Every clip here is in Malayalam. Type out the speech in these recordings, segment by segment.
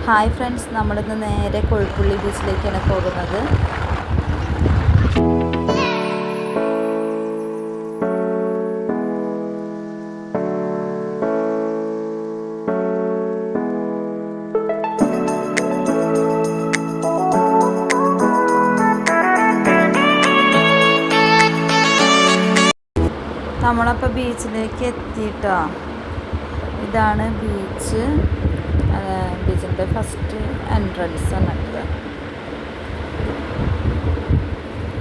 ഹായ് ഫ്രണ്ട്സ്, നമ്മളിന്ന് നേരെ കൊഴുപ്പുള്ളി ബീച്ചിലേക്കാണ് പോകുന്നത്. നമ്മളപ്പോൾ ബീച്ചിലേക്ക് എത്തിയിട്ടോ. ഇതാണ് ബീച്ച്. ബീച്ചിൻ്റെ ഫസ്റ്റ് എൻട്രൻസ് ആണ്.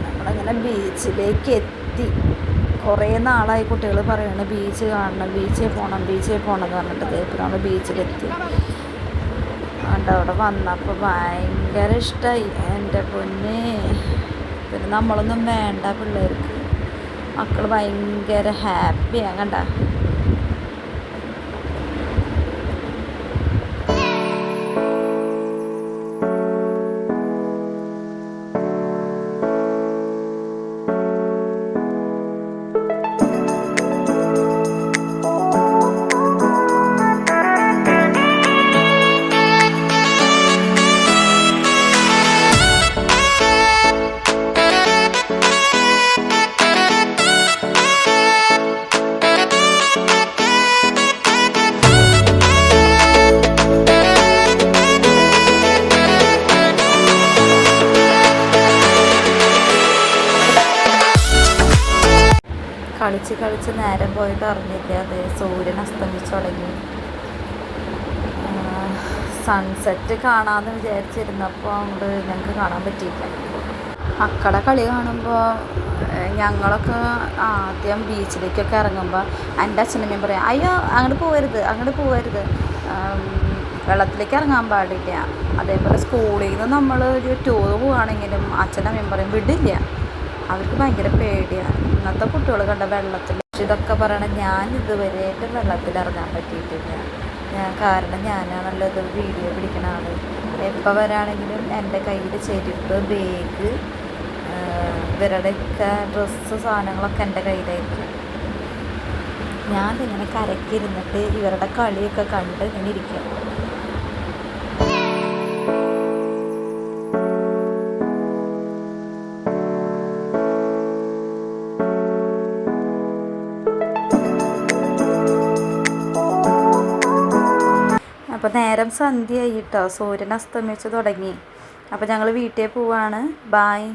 നമ്മളങ്ങനെ ബീച്ചിലേക്ക് എത്തി. കുറേ നാളായി കുട്ടികൾ പറയുന്നത് ബീച്ച് കാണണം, ബീച്ചിൽ പോകണം എന്ന് പറഞ്ഞിട്ട് ഇപ്പോൾ നമ്മൾ ബീച്ചിലെത്തി. അതുകൊണ്ട് അവിടെ വന്നപ്പോൾ ഭയങ്കര ഇഷ്ടമായി. എൻ്റെ പൊന്നെ, പിന്നെ നമ്മളൊന്നും വേണ്ട, പിള്ളേർക്ക് മക്കൾ ഭയങ്കര ഹാപ്പിയാണ്. കണ്ട കളിച്ച് നേരം പോയിട്ട് അറിഞ്ഞില്ല. അത് സൂര്യൻ അസ്തമിച്ച് തുടങ്ങി. സൺസെറ്റ് കാണാമെന്ന് വിചാരിച്ചിരുന്നപ്പോൾ അങ്ങോട്ട് ഞങ്ങൾക്ക് കാണാൻ പറ്റിയില്ല. മക്കളുടെ കളി കാണുമ്പോൾ ഞങ്ങളൊക്കെ ആദ്യം ബീച്ചിലേക്കൊക്കെ ഇറങ്ങുമ്പോൾ എൻ്റെ അച്ഛനമ്മയും പറയും, അയ്യോ അങ്ങോട്ട് പോകരുത്, വെള്ളത്തിലേക്ക് ഇറങ്ങാൻ പാടില്ല. അതേപോലെ സ്കൂളിൽ നിന്ന് നമ്മൾ ഒരു ടൂർ പോവുകയാണെങ്കിലും അച്ഛനമ്മയും പറയും വിടില്ല. അവർക്ക് ഭയങ്കര പേടിയാണ്. ഇന്നത്തെ കുട്ടികൾ കണ്ട വെള്ളത്തിൽ ഇതൊക്കെ പറയണം. ഞാൻ ഇതുവരെയായിട്ട് വെള്ളത്തിലിറങ്ങാൻ പറ്റിയിട്ടില്ല. കാരണം ഞാനാണല്ലോ ഇത് വീഡിയോ പിടിക്കണ ആൾ. എപ്പോൾ വരാണെങ്കിലും എൻ്റെ കയ്യിൽ ചെരുപ്പ്, ബാഗ്, ഇവരുടെയൊക്കെ ഡ്രസ്സ്, സാധനങ്ങളൊക്കെ എൻ്റെ കയ്യിലായിരിക്കും. ഞാനിങ്ങനെ കരക്കിരുന്നിട്ട് ഇവരുടെ കളിയൊക്കെ കണ്ട് ഇങ്ങനെ ഇരിക്കും. അപ്പോൾ നേരം സന്ധ്യയായി കേട്ടോ. സൂര്യൻ അസ്തമിച്ച് തുടങ്ങി. അപ്പോൾ ഞങ്ങൾ വീട്ടിൽ പോവാണ്. ബായ്.